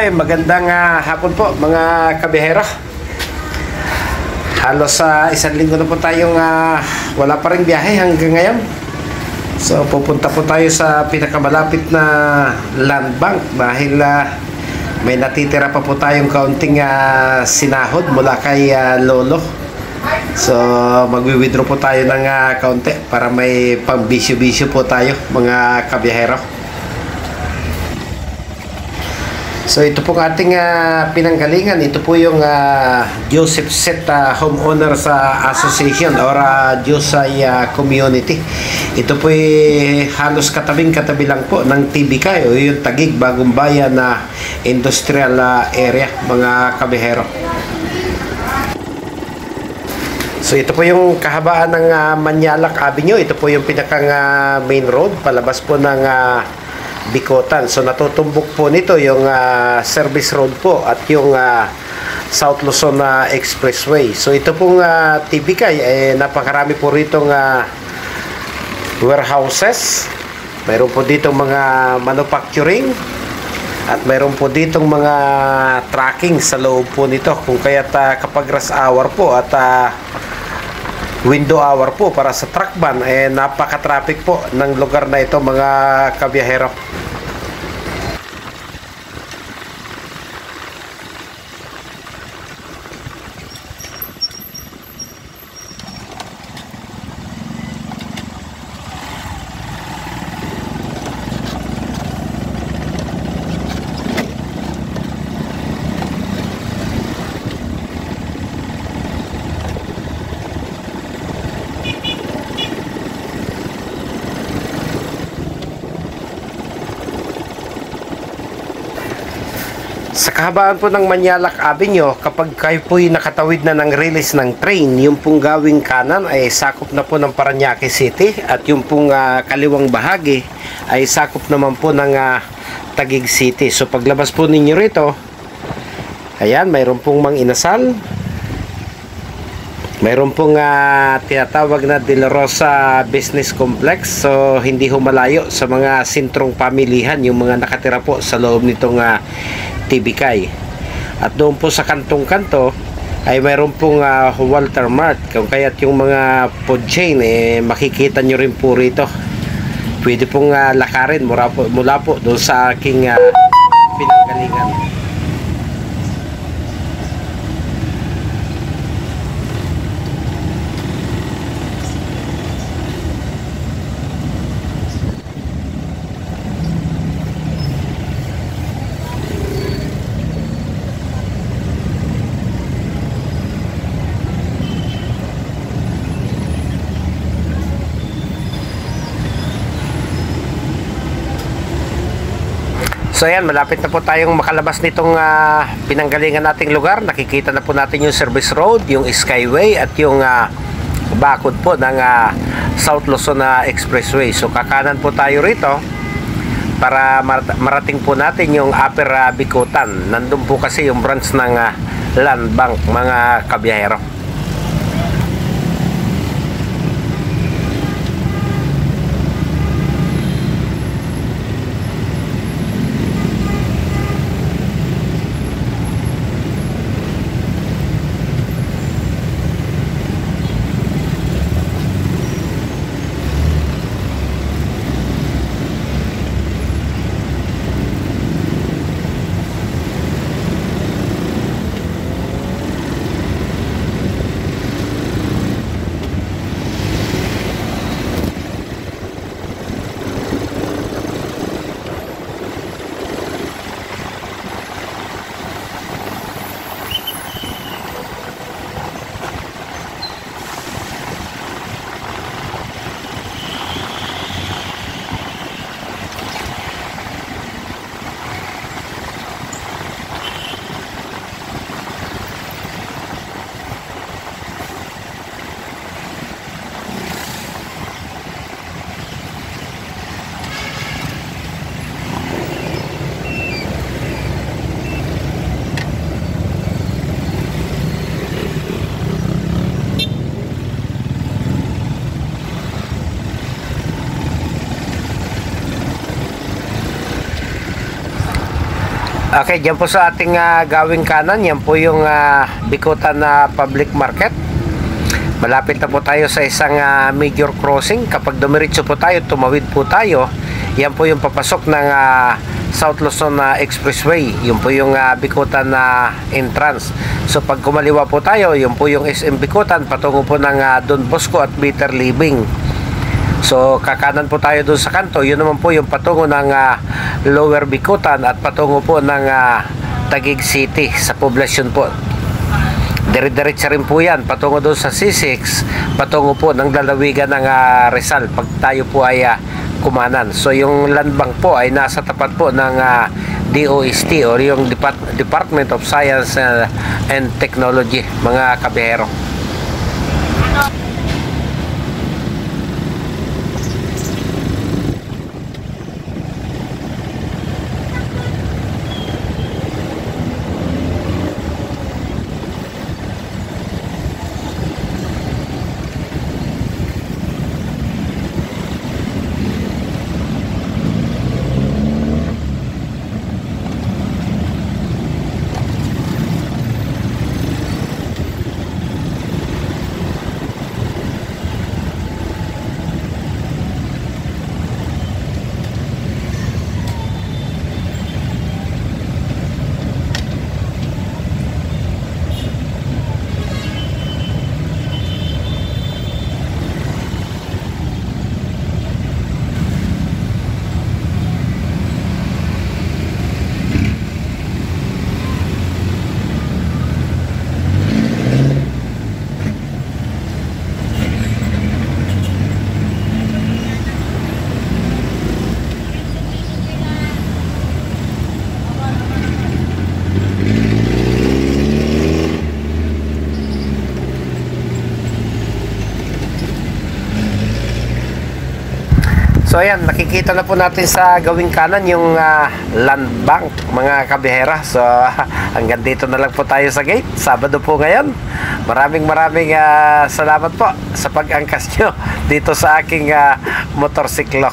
Magandang hapon po mga kabihero. Halos isang linggo na po tayong wala pa rin biyahe hanggang ngayon. So pupunta po tayo sa pinakamalapit na land bank dahil may natitira pa po tayong kaunting sinahod mula kay Lolo. So magwi-withdraw po tayo ng kaunti para may pang-bisyo-bisyo po tayo mga kabihero. So ito po ang ating pinanggalingan. Ito po yung Joseph Set Homeowners Association or Josay Community. Ito po halos katabing-katabi lang po ng TBK o yung Taguig, Bagong Bayan na industrial area mga kabihero. So ito po yung kahabaan ng Manyalak Avenue. Ito po yung pinakang main road palabas po ng Bikotan. So natutumbok po nito yung service road po at yung South Luzon Expressway. So ito pong TBK napakarami po ritong warehouses. Mayroon po ditong mga manufacturing at mayroon po ditong mga tracking sa loob po nito. Kung kaya't kapag rush hour po at window hour po para sa truck ban napaka-traffic po ng lugar na ito mga kabiyahero. Sa kahabaan po ng Manyalak Avenue, kapag kayo po'y nakatawid na ng release ng train, yung pong gawing kanan ay sakop na po ng Parañaque City at yung pong kaliwang bahagi ay sakop naman po ng Taguig City. So paglabas po ninyo rito, ayan, mayroon pong Mang Inasal, mayroon pong tinatawag na De La Rosa Business Complex. So hindi humalayo sa mga sentrong pamilihan yung mga nakatira po sa loob nitong TBK. At doon po sa kantong-kanto ay mayroon pong Walter Mart. Kung kaya't yung mga food chain makikita nyo rin po rito. Pwede pong lakarin mula po doon sa aking pinanggalingan. So ayan, malapit na po tayong makalabas nitong pinanggalingan nating lugar. Nakikita na po natin yung service road, yung Skyway at yung bakod po ng South Luzon Expressway. So kakanan po tayo rito para marating po natin yung Upper Bikotan. Nandun po kasi yung branch ng Land Bank mga kabiyahero. Okay, dyan po sa ating gawing kanan, yan po yung Bikutan na public market. Malapit na po tayo sa isang major crossing. Kapag dumiretso po tayo, tumawid po tayo, yan po yung papasok ng South Luzon Expressway. Yun po yung Bikutan na entrance. So pag kumaliwa po tayo, yun po yung SM Bikutan patungo po ng Don Bosco at Better Living. So kakanan po tayo doon sa kanto, yun naman po yung patungo ng Lower Bikutan at patungo po ng Taguig City sa poblasyon po. Dire-diretsa rin po yan patungo doon sa C6, patungo po ng lalawigan ng Rizal pag tayo po ay kumanan. So yung land bank po ay nasa tapat po ng DOST or yung Department of Science and Technology, mga kabihero. So ayan, nakikita na po natin sa gawing kanan yung land bank, mga kabihera. So hanggang dito na lang po tayo sa gate. Sabado po ngayon. Maraming salamat po sa pag-angkas nyo dito sa aking motorsiklo.